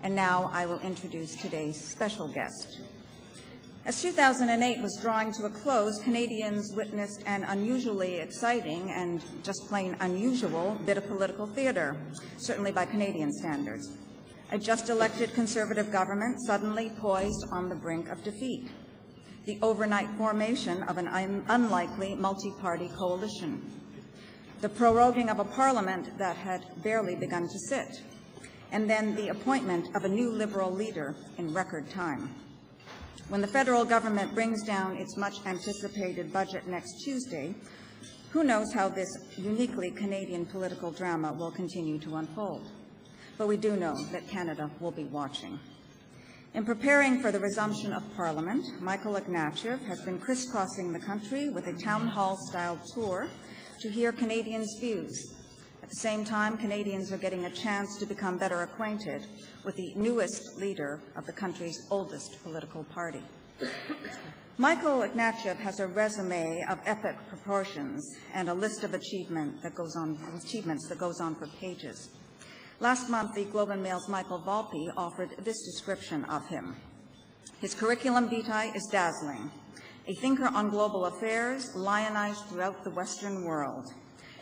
And now I will introduce today's special guest. As 2008 was drawing to a close, Canadians witnessed an unusually exciting and just plain unusual bit of political theater, certainly by Canadian standards. A just-elected Conservative government suddenly poised on the brink of defeat. The overnight formation of an unlikely multi-party coalition. The proroguing of a parliament that had barely begun to sit. And then the appointment of a new Liberal leader in record time. When the federal government brings down its much-anticipated budget next Tuesday, who knows how this uniquely Canadian political drama will continue to unfold. But we do know that Canada will be watching. In preparing for the resumption of Parliament, Michael Ignatieff has been crisscrossing the country with a town hall-style tour to hear Canadians' views. At the same time, Canadians are getting a chance to become better acquainted with the newest leader of the country's oldest political party. Michael Ignatieff has a resume of epic proportions and a list of achievements that goes on for pages. Last month, the Globe and Mail's Michael Volpe offered this description of him. His curriculum vitae is dazzling. A thinker on global affairs, lionized throughout the Western world.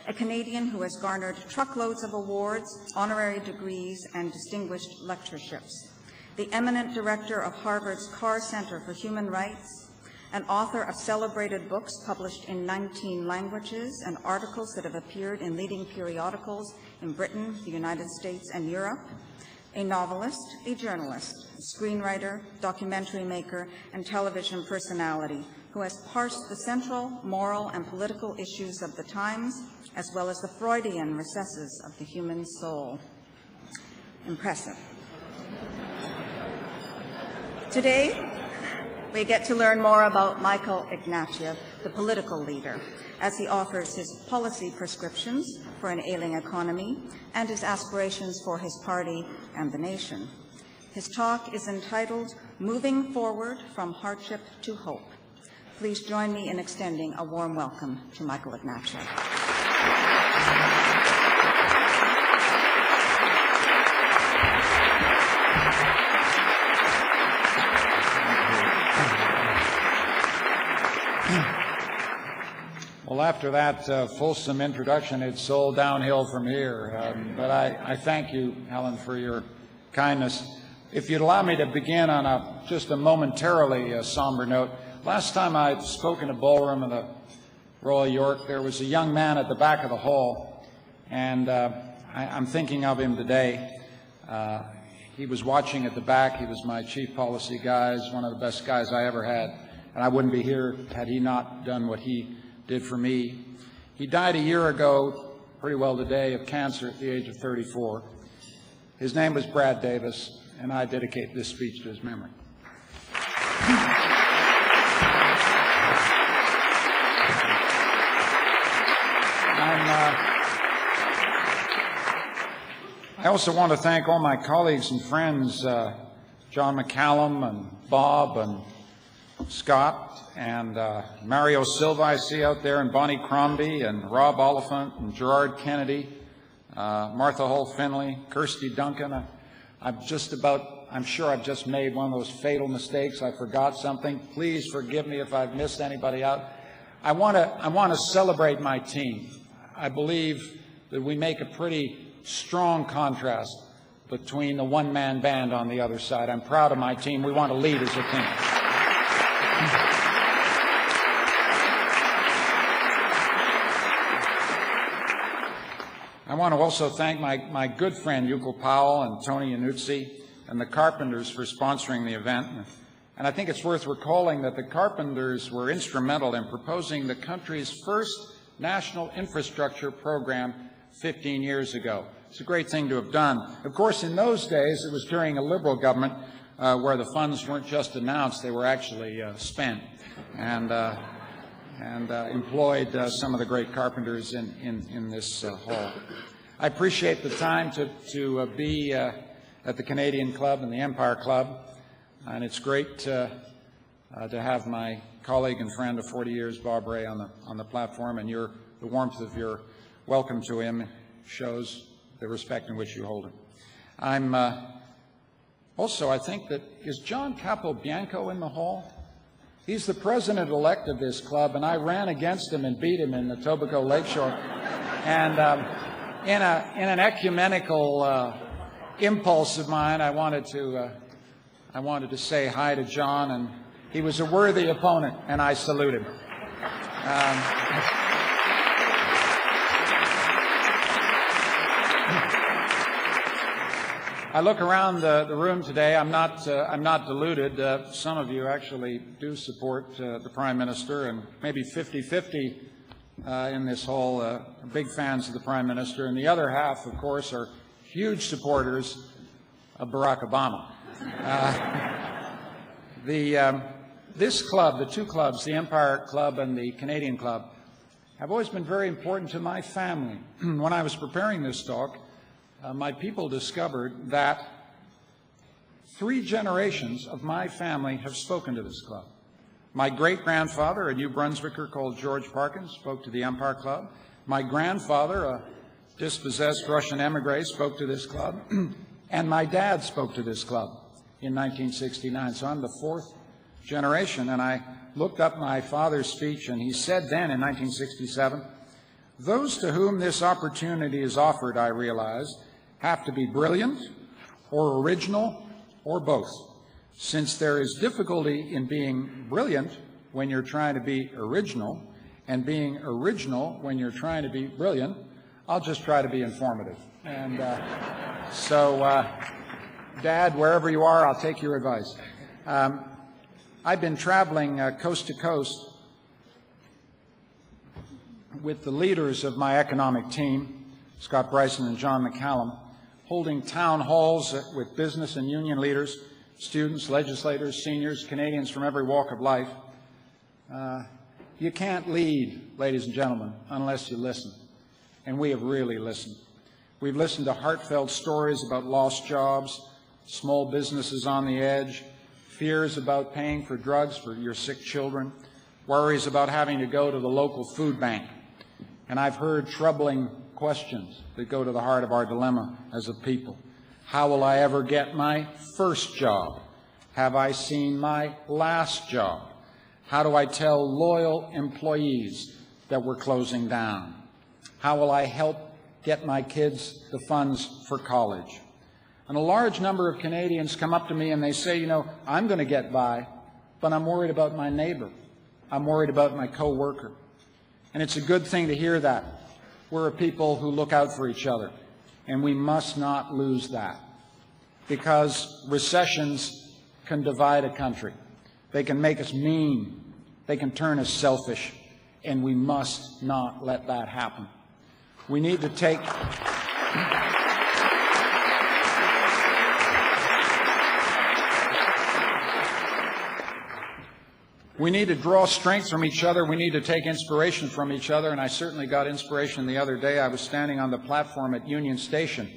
A Canadian who has garnered truckloads of awards, honorary degrees, and distinguished lectureships. The eminent director of Harvard's Carr Center for Human Rights, an author of celebrated books published in 19 languages and articles that have appeared in leading periodicals in Britain, the United States, and Europe. A novelist, a journalist, a screenwriter, documentary maker, and television personality who has parsed the central moral and political issues of the times, as well as the Freudian recesses of the human soul. Impressive. Today, we get to learn more about Michael Ignatieff, the political leader, as he offers his policy prescriptions for an ailing economy and his aspirations for his party and the nation. His talk is entitled, Moving Forward from Hardship to Hope. Please join me in extending a warm welcome to Michael Ignatieff. Well, after that fulsome introduction, it's all downhill from here. But I thank you, Helen, for your kindness. If you'd allow me to begin on just a momentarily somber note, last time I spoke in a ballroom of the Royal York, there was a young man at the back of the hall, and I'm thinking of him today. He was watching at the back. He was my chief policy guy. He's one of the best guys I ever had, and I wouldn't be here had he not done what he did for me. He died a year ago, pretty well today, of cancer at the age of 34. His name was Brad Davis, and I dedicate this speech to his memory. I also want to thank all my colleagues and friends, John McCallum and Bob and Scott and Mario Silva I see out there, and Bonnie Crombie and Rob Oliphant and Gerard Kennedy, Martha Hull Finley, Kirsty Duncan. I'm sure I've just made one of those fatal mistakes. I forgot something. Please forgive me if I've missed anybody out. I want to celebrate my team. I believe that we make a pretty strong contrast between the one-man band on the other side. I'm proud of my team. We want to lead as a team. I want to also thank my good friend Yukil Powell and Tony Yanuzzi and the Carpenters for sponsoring the event. And I think it's worth recalling that the Carpenters were instrumental in proposing the country's first national infrastructure program 15 years ago. It's a great thing to have done. Of course, in those days, it was during a Liberal government where the funds weren't just announced, they were actually spent and employed some of the great carpenters in this hall. I appreciate the time to be at the Canadian Club and the Empire Club, and it's great to have my colleague and friend of 40 years, Bob Ray, on the platform, and the warmth of your welcome to him shows the respect in which you hold him. I'm Also, I think that, is John Capobianco in the hall? He's the president-elect of this club, and I ran against him and beat him in the Tobago Lakeshore. And in an ecumenical impulse of mine, I wanted to say hi to John, and he was a worthy opponent, and I salute him. I look around the room today. I'm not deluded. Some of you actually do support the Prime Minister, and maybe 50-50 in this hall are big fans of the Prime Minister, and the other half, of course, are huge supporters of Barack Obama. This club, the two clubs, the Empire Club and the Canadian Club, have always been very important to my family. When I was preparing this talk, my people discovered that 3 generations of my family have spoken to this club. My great-grandfather, a New Brunswicker called George Parkins, spoke to the Empire Club. My grandfather, a dispossessed Russian emigre, spoke to this club. And my dad spoke to this club in 1969. So I'm the 4th generation. And I looked up my father's speech, and he said then in 1967, "Those to whom this opportunity is offered, I realize, have to be brilliant or original or both. Since there is difficulty in being brilliant when you're trying to be original and being original when you're trying to be brilliant, I'll just try to be informative." And so, Dad, wherever you are, I'll take your advice. I've been traveling coast to coast with the leaders of my economic team, Scott Bryson and John McCallum, holding town halls with business and union leaders, students, legislators, seniors, Canadians from every walk of life. You can't lead, ladies and gentlemen, unless you listen. And we have really listened. We've listened to heartfelt stories about lost jobs, small businesses on the edge, fears about paying for drugs for your sick children, worries about having to go to the local food bank. And I've heard troubling questions that go to the heart of our dilemma as a people. How will I ever get my first job? Have I seen my last job? How do I tell loyal employees that we're closing down? How will I help get my kids the funds for college? And a large number of Canadians come up to me and they say, you know, I'm going to get by, but I'm worried about my neighbor. I'm worried about my co-worker. And it's a good thing to hear that. We're a people who look out for each other, and we must not lose that, because recessions can divide a country. They can make us mean. They can turn us selfish, and we must not let that happen. We need to take... We need to draw strength from each other. We need to take inspiration from each other, and I certainly got inspiration the other day. I was standing on the platform at Union Station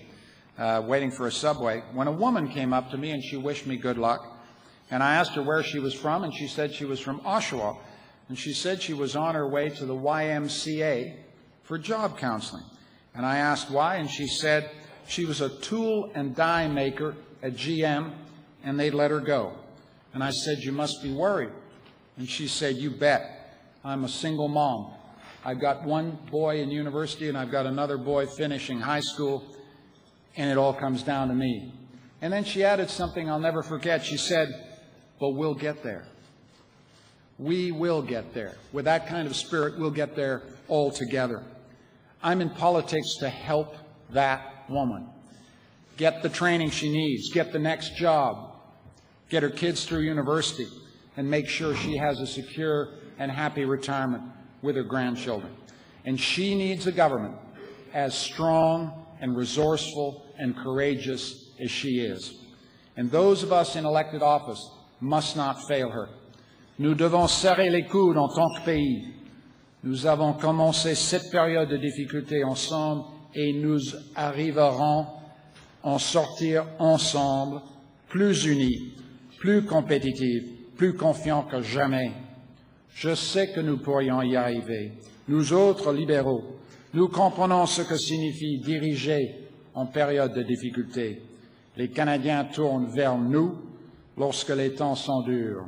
waiting for a subway when a woman came up to me and she wished me good luck. And I asked her where she was from, and she said she was from Oshawa. And she said she was on her way to the YMCA for job counseling. And I asked why, and she said she was a tool and die maker at GM, and they'd let her go. And I said, you must be worried. And she said, you bet. I'm a single mom. I've got one boy in university, and I've got another boy finishing high school, and it all comes down to me. And then she added something I'll never forget. She said, but we'll get there. We will get there. With that kind of spirit, we'll get there all together. I'm in politics to help that woman get the training she needs, get the next job, get her kids through university, and make sure she has a secure and happy retirement with her grandchildren. And she needs a government as strong and resourceful and courageous as she is. And those of us in elected office must not fail her. Nous devons serrer les coudes en tant que pays. Nous avons commencé cette période de difficulté ensemble et nous arriverons à en sortir ensemble, plus unis, plus compétitifs, plus confiants que jamais. Je sais que nous pourrions y arriver. Nous autres libéraux, nous comprenons ce que signifie diriger en période de difficulté. Les Canadiens tournent vers nous lorsque les temps sont durs.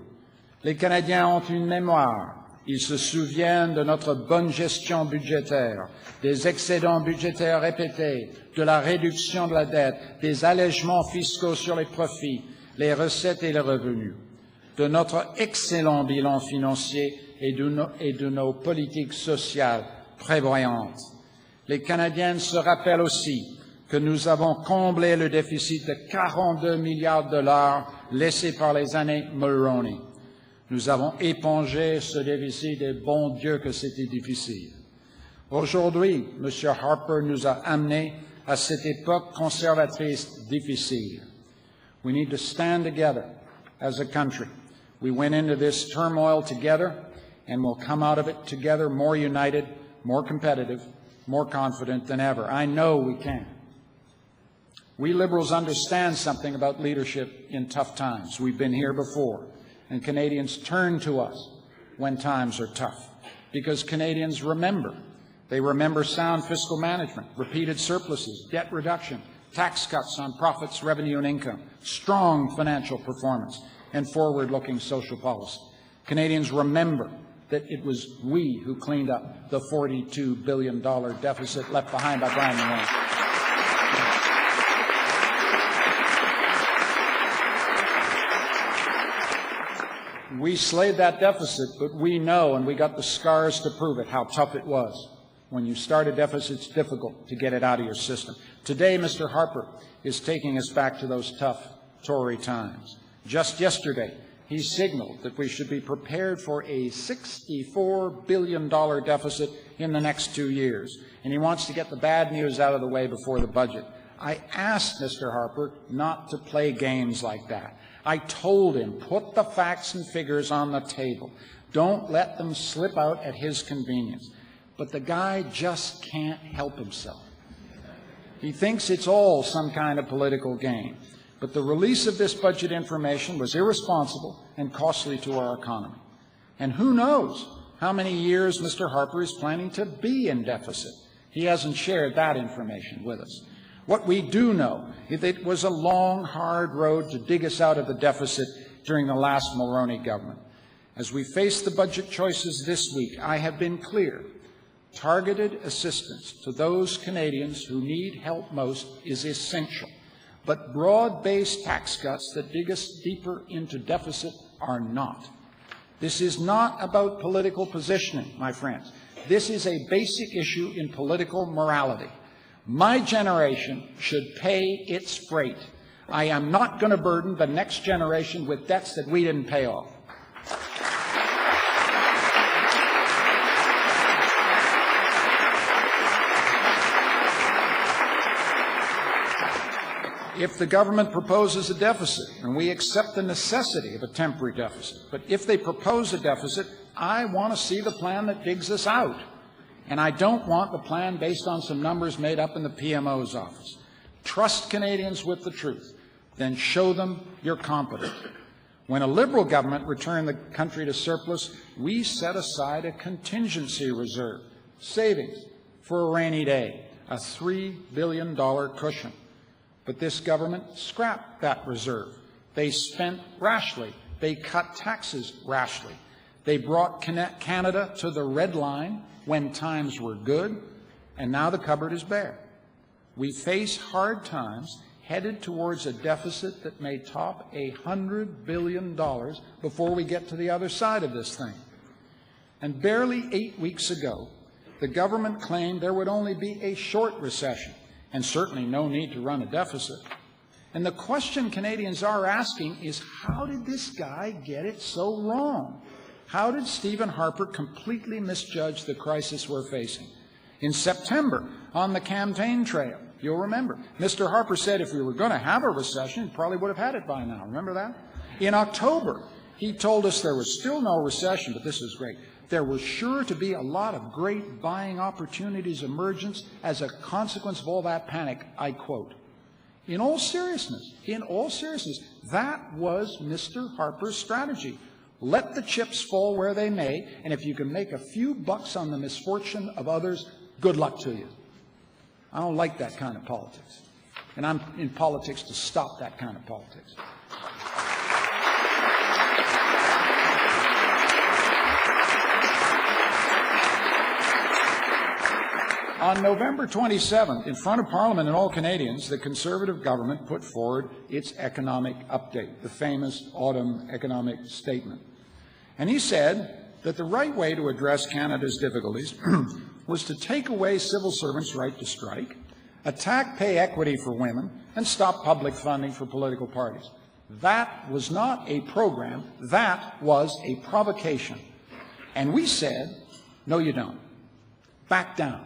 Les Canadiens ont une mémoire. Ils se souviennent de notre bonne gestion budgétaire, des excédents budgétaires répétés, de la réduction de la dette, des allègements fiscaux sur les profits, les recettes et les revenus, de notre excellent bilan financier et de nos politiques sociales prévoyantes. Les Canadiens se rappellent aussi que nous avons comblé le déficit de 42 milliards de dollars laissé par les années Mulroney. Nous avons épongé ce déficit et bon Dieu que c'était difficile. Aujourd'hui, M. Harper nous a amenés à cette époque conservatrice difficile. We need to stand together as a country. We went into this turmoil together and we'll come out of it together more united, more competitive, more confident than ever. I know we can. We Liberals understand something about leadership in tough times. We've been here before. And Canadians turn to us when times are tough, because Canadians remember. They remember sound fiscal management, repeated surpluses, debt reduction, tax cuts on profits, revenue, and income, strong financial performance, and forward-looking social policy. Canadians remember that it was we who cleaned up the $42 billion deficit left behind by Brian Mulroney. We slayed that deficit, but we know, and we got the scars to prove it, how tough it was. When you start a deficit, it's difficult to get it out of your system. Today, Mr. Harper is taking us back to those tough Tory times. Just yesterday, he signaled that we should be prepared for a $64 billion deficit in the next 2 years, and he wants to get the bad news out of the way before the budget. I asked Mr. Harper not to play games like that. I told him, put the facts and figures on the table. Don't let them slip out at his convenience. But the guy just can't help himself. He thinks it's all some kind of political game. But the release of this budget information was irresponsible and costly to our economy. And who knows how many years Mr. Harper is planning to be in deficit. He hasn't shared that information with us. What we do know is that it was a long, hard road to dig us out of the deficit during the last Mulroney government. As we face the budget choices this week, I have been clear. Targeted assistance to those Canadians who need help most is essential. But broad-based tax cuts that dig us deeper into deficit are not. This is not about political positioning, my friends. This is a basic issue in political morality. My generation should pay its freight. I am not going to burden the next generation with debts that we didn't pay off. If the government proposes a deficit, and we accept the necessity of a temporary deficit, but if they propose a deficit, I want to see the plan that digs us out. And I don't want the plan based on some numbers made up in the PMO's office. Trust Canadians with the truth, then show them you're competent. When a Liberal government returned the country to surplus, we set aside a contingency reserve, savings for a rainy day, a $3 billion cushion. But this government scrapped that reserve. They spent rashly. They cut taxes rashly. They brought Canada to the red line when times were good, and now the cupboard is bare. We face hard times, headed towards a deficit that may top $100 billion before we get to the other side of this thing. And barely 8 weeks ago, the government claimed there would only be a short recession, and certainly no need to run a deficit. And the question Canadians are asking is, how did this guy get it so wrong? How did Stephen Harper completely misjudge the crisis we're facing? In September, on the campaign trail, you'll remember, Mr. Harper said if we were going to have a recession, he probably would have had it by now. Remember that? In October, he told us there was still no recession, but this is great. There was sure to be a lot of great buying opportunities emergence as a consequence of all that panic, I quote. In all seriousness, that was Mr. Harper's strategy. Let the chips fall where they may, and if you can make a few bucks on the misfortune of others, good luck to you. I don't like that kind of politics. And I'm in politics to stop that kind of politics. On November 27th, in front of Parliament and all Canadians, the Conservative government put forward its economic update, the famous autumn economic statement. And he said that the right way to address Canada's difficulties was to take away civil servants' right to strike, attack pay equity for women, and stop public funding for political parties. That was not a program. That was a provocation. And we said, no, you don't. Back down.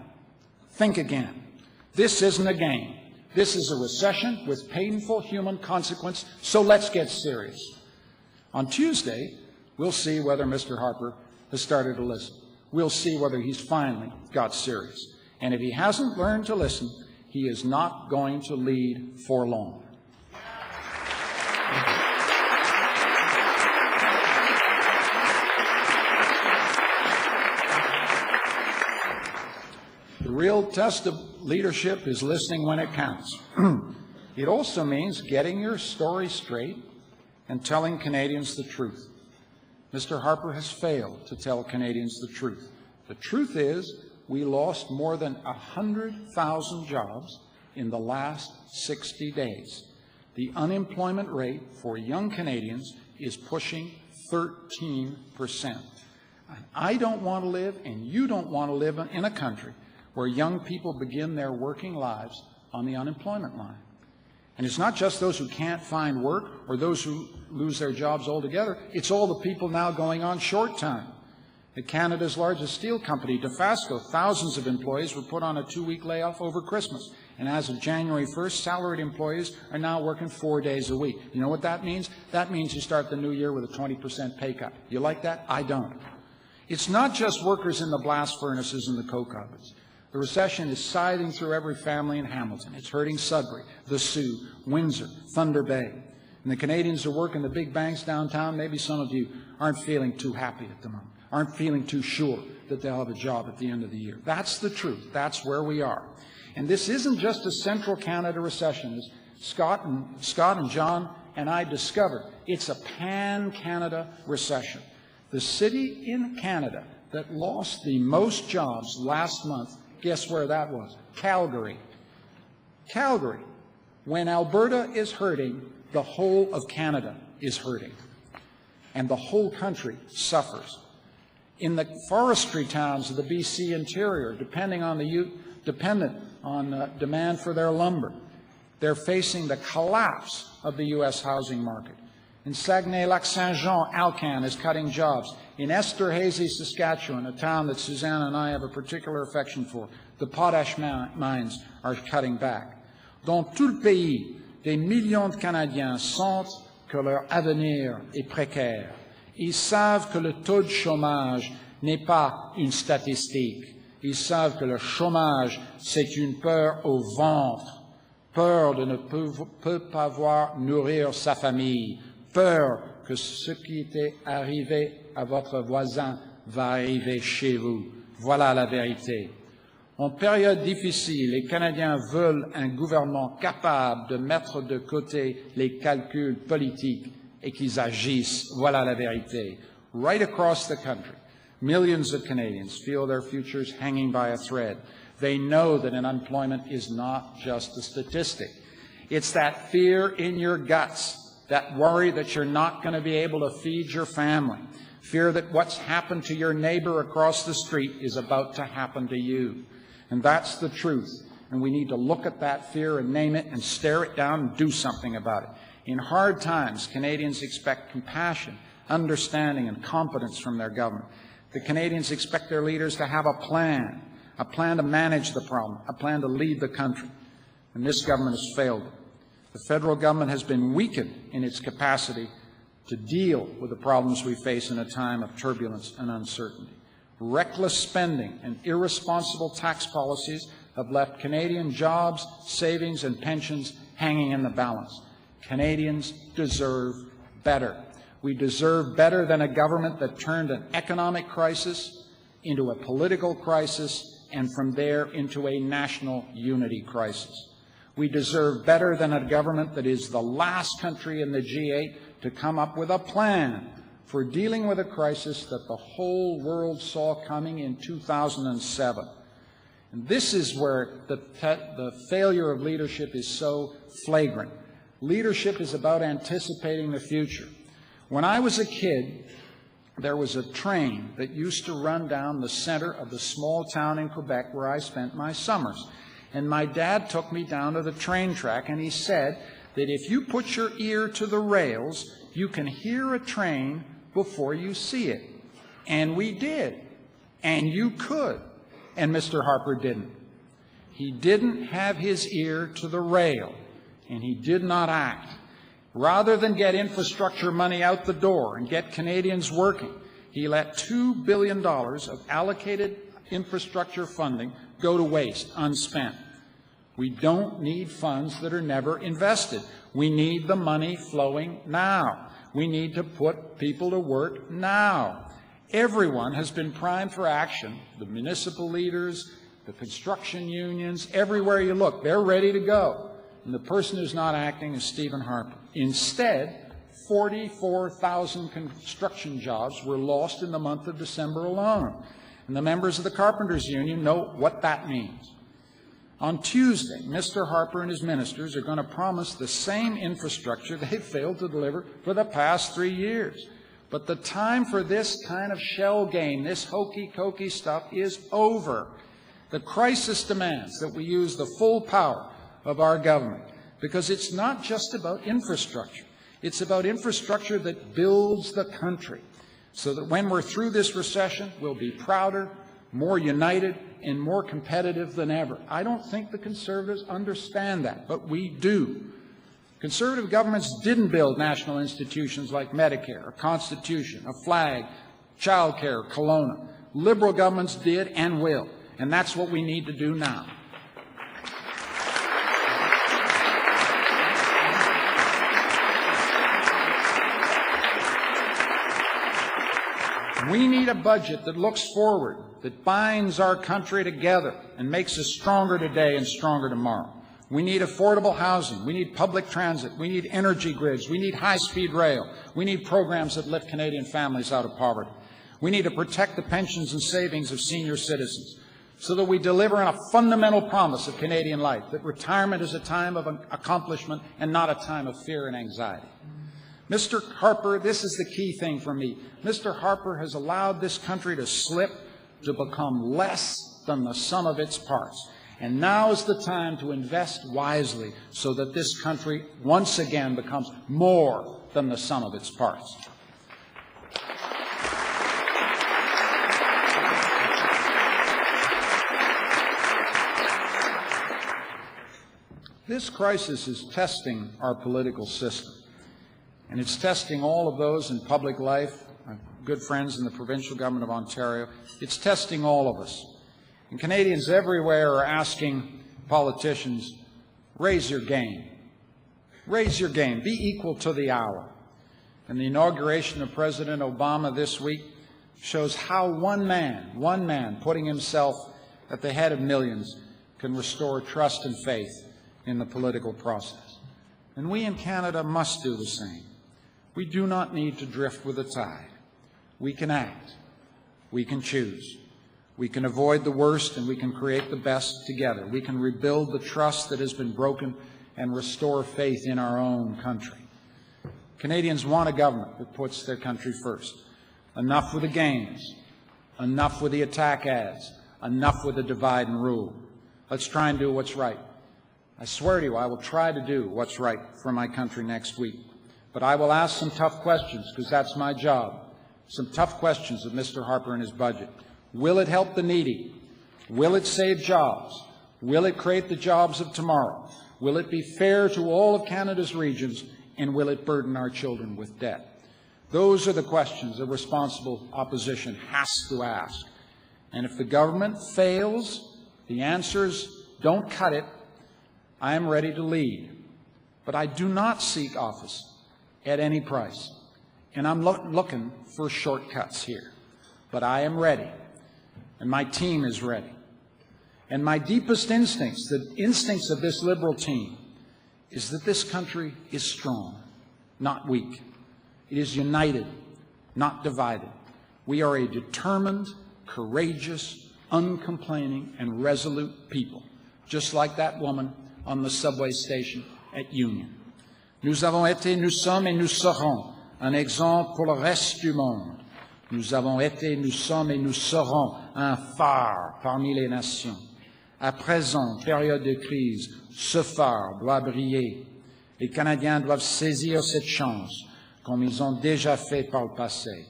Think again. This isn't a game. This is a recession with painful human consequence, so let's get serious. On Tuesday, we'll see whether Mr. Harper has started to listen. We'll see whether he's finally got serious. And if he hasn't learned to listen, he is not going to lead for long. The real test of leadership is listening when it counts. It also means getting your story straight and telling Canadians the truth. Mr. Harper has failed to tell Canadians the truth. The truth is we lost more than 100,000 jobs in the last 60 days. The unemployment rate for young Canadians is pushing 13%. And I don't want to live, and you don't want to live in a country where young people begin their working lives on the unemployment line. And it's not just those who can't find work or those who lose their jobs altogether. It's all the people now going on short time. At Canada's largest steel company, Dofasco, thousands of employees were put on a 2-week layoff over Christmas. And as of January 1st, salaried employees are now working 4 days a week. You know what that means? That means you start the new year with a 20% pay cut. You like that? I don't. It's not just workers in the blast furnaces and the coke ovens. The recession is scything through every family in Hamilton. It's hurting Sudbury, the Sioux, Windsor, Thunder Bay. And the Canadians who work in the big banks downtown, maybe some of you aren't feeling too happy at the moment, aren't feeling too sure that they'll have a job at the end of the year. That's the truth. That's where we are. And this isn't just a central Canada recession, as Scott and John and I discovered. It's a pan-Canada recession. The city in Canada that lost the most jobs last month, guess where that was? Calgary. Calgary. When Alberta is hurting, the whole of Canada is hurting. And the whole country suffers. In the forestry towns of the BC interior, dependent on demand for their lumber, they're facing the collapse of the U.S. housing market. In Saguenay-Lac-Saint-Jean, Alcan is cutting jobs. In Esterhazy, Saskatchewan, a town that Suzanne and I have a particular affection for, the potash mines are cutting back. Dans tout le pays, des millions de Canadiens sentent que leur avenir est précaire. Ils savent que le taux de chômage n'est pas une statistique. Ils savent que le chômage, c'est une peur au ventre, peur de ne pas pouvoir nourrir sa famille, peur que ce qui était arrivé à votre voisin va arriver chez vous. Voilà la vérité. En période difficile, les Canadiens veulent un gouvernement capable de mettre de côté les calculs politiques et qu'ils agissent. Voilà la vérité. Right across the country, millions of Canadians feel their futures hanging by a thread. They know that unemployment is not just a statistic. It's that fear in your guts, that worry that you're not going to be able to feed your family, fear that what's happened to your neighbor across the street is about to happen to you. And that's the truth. And we need to look at that fear and name it and stare it down and do something about it. In hard times, Canadians expect compassion, understanding, and competence from their government. The Canadians expect their leaders to have a plan to manage the problem, a plan to lead the country. And this government has failed. The federal government has been weakened in its capacity to deal with the problems we face in a time of turbulence and uncertainty. Reckless spending and irresponsible tax policies have left Canadian jobs, savings, and pensions hanging in the balance. Canadians deserve better. We deserve better than a government that turned an economic crisis into a political crisis and from there into a national unity crisis. We deserve better than a government that is the last country in the G8 to come up with a plan for dealing with a crisis that the whole world saw coming in 2007. And this is where the failure of leadership is so flagrant. Leadership is about anticipating the future. When I was a kid, there was a train that used to run down the center of the small town in Quebec where I spent my summers. And my dad took me down to the train track, and he said that if you put your ear to the rails, you can hear a train before you see it. And we did. And you could. And Mr. Harper didn't. He didn't have his ear to the rail, and he did not act. Rather than get infrastructure money out the door and get Canadians working, he let $2 billion of allocated infrastructure funding go to waste, unspent. We don't need funds that are never invested. We need the money flowing now. We need to put people to work now. Everyone has been primed for action. The municipal leaders, the construction unions, everywhere you look, they're ready to go. And the person who's not acting is Stephen Harper. Instead, 44,000 construction jobs were lost in the month of December alone. And the members of the Carpenters Union know what that means. On Tuesday, Mr. Harper and his ministers are going to promise the same infrastructure they failed to deliver for the past 3 years. But the time for this kind of shell game, this hokey-cokey stuff, is over. The crisis demands that we use the full power of our government, because it's not just about infrastructure. It's about infrastructure that builds the country, so that when we're through this recession, we'll be prouder, more united, and more competitive than ever. I don't think the Conservatives understand that, but we do. Conservative governments didn't build national institutions like Medicare, a Constitution, a flag, child care, Kelowna. Liberal governments did and will, and that's what we need to do now. We need a budget that looks forward, that binds our country together and makes us stronger today and stronger tomorrow. We need affordable housing. We need public transit. We need energy grids. We need high-speed rail. We need programs that lift Canadian families out of poverty. We need to protect the pensions and savings of senior citizens so that we deliver on a fundamental promise of Canadian life, that retirement is a time of accomplishment and not a time of fear and anxiety. Mr. Harper, this is the key thing for me. Mr. Harper has allowed this country to slip, to become less than the sum of its parts. And now is the time to invest wisely so that this country once again becomes more than the sum of its parts. This crisis is testing our political system. And it's testing all of those in public life, our good friends in the provincial government of Ontario. It's testing all of us. And Canadians everywhere are asking politicians, raise your game. Raise your game. Be equal to the hour. And the inauguration of President Obama this week shows how one man putting himself at the head of millions can restore trust and faith in the political process. And we in Canada must do the same. We do not need to drift with the tide. We can act. We can choose. We can avoid the worst and we can create the best together. We can rebuild the trust that has been broken and restore faith in our own country. Canadians want a government that puts their country first. Enough with the games. Enough with the attack ads. Enough with the divide and rule. Let's try and do what's right. I swear to you, I will try to do what's right for my country next week. But I will ask some tough questions, because that's my job. Some tough questions of Mr. Harper and his budget. Will it help the needy? Will it save jobs? Will it create the jobs of tomorrow? Will it be fair to all of Canada's regions? And will it burden our children with debt? Those are the questions a responsible opposition has to ask. And if the government fails, the answer is don't cut it. I am ready to lead. But I do not seek office at any price. And I'm looking for shortcuts here. But I am ready. And my team is ready. And my deepest instincts, the instincts of this Liberal team, is that this country is strong, not weak. It is united, not divided. We are a determined, courageous, uncomplaining, and resolute people, just like that woman on the subway station at Union. Nous avons été, nous sommes et nous serons un exemple pour le reste du monde. Nous avons été, nous sommes et nous serons un phare parmi les nations. À présent, période de crise, ce phare doit briller. Les Canadiens doivent saisir cette chance, comme ils ont déjà fait par le passé.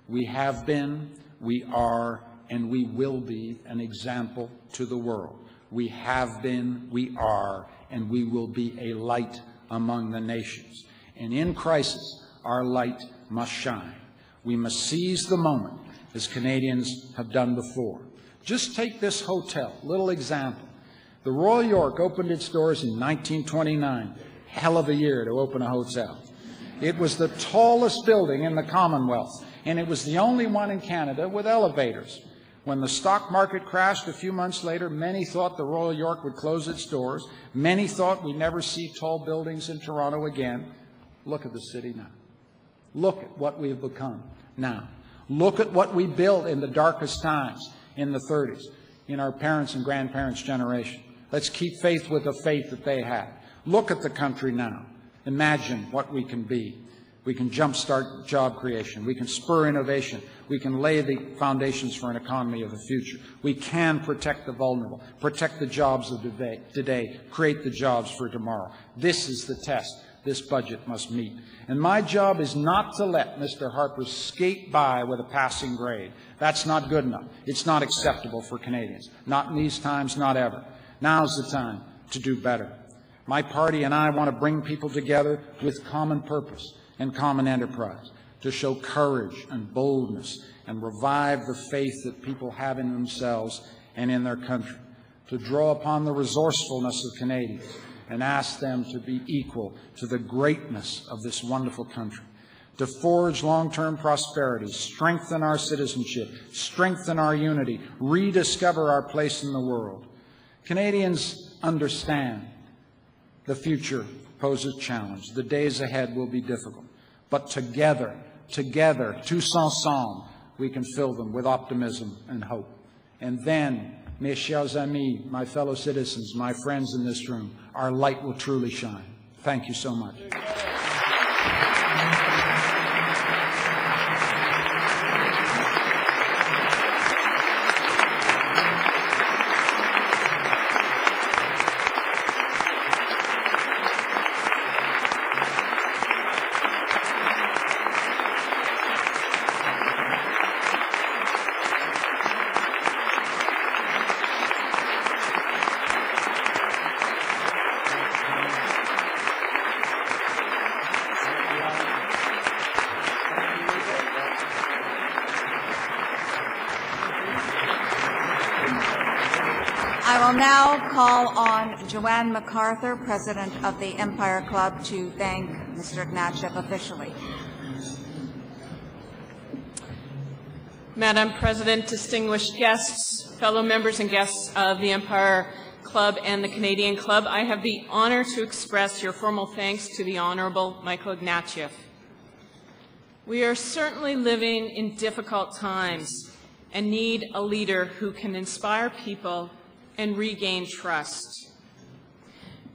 We have been, we are, and we will be an example to the world. We have been, we are, and we will be a light among the nations. And in crisis, our light must shine. We must seize the moment, as Canadians have done before. Just take this hotel, little example. The Royal York opened its doors in 1929. Hell of a year to open a hotel. It was the tallest building in the Commonwealth, and it was the only one in Canada with elevators. When the stock market crashed a few months later, many thought the Royal York would close its doors. Many thought we'd never see tall buildings in Toronto again. Look at the city now. Look at what we have become now. Look at what we built in the darkest times in the 30s, in our parents' and grandparents' generation. Let's keep faith with the faith that they had. Look at the country now. Imagine what we can be. We can jumpstart job creation. We can spur innovation. We can lay the foundations for an economy of the future. We can protect the vulnerable, protect the jobs of today, create the jobs for tomorrow. This is the test this budget must meet. And my job is not to let Mr. Harper skate by with a passing grade. That's not good enough. It's not acceptable for Canadians. Not in these times, not ever. Now's the time to do better. My party and I want to bring people together with common purpose and common enterprise, to show courage and boldness and revive the faith that people have in themselves and in their country, to draw upon the resourcefulness of Canadians and ask them to be equal to the greatness of this wonderful country, to forge long-term prosperity, strengthen our citizenship, strengthen our unity, rediscover our place in the world. Canadians understand the future poses challenge. The days ahead will be difficult. But together, tous ensemble, we can fill them with optimism and hope. And then, mes chers amis, my fellow citizens, my friends in this room, our light will truly shine. Thank you so much. I will now call on Joanne MacArthur, President of the Empire Club, to thank Mr. Ignatieff officially. Madam President, distinguished guests, fellow members and guests of the Empire Club and the Canadian Club, I have the honor to express your formal thanks to the Honourable Michael Ignatieff. We are certainly living in difficult times and need a leader who can inspire people and regain trust.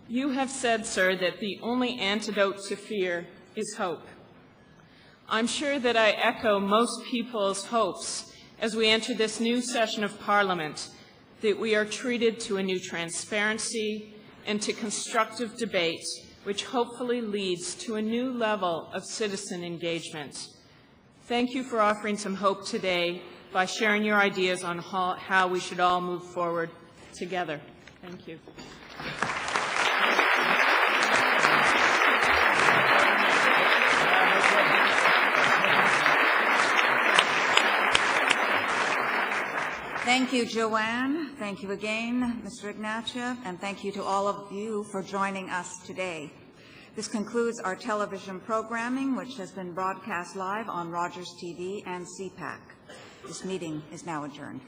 You have said, sir, that the only antidote to fear is hope. I'm sure that I echo most people's hopes as we enter this new session of Parliament, that we are treated to a new transparency and to constructive debate, which hopefully leads to a new level of citizen engagement. Thank you for offering some hope today by sharing your ideas on how we should all move forward together. Thank you. Thank you, Joanne. Thank you again, Mr. Ignatieff, and thank you to all of you for joining us today. This concludes our television programming, which has been broadcast live on Rogers TV and CPAC. This meeting is now adjourned.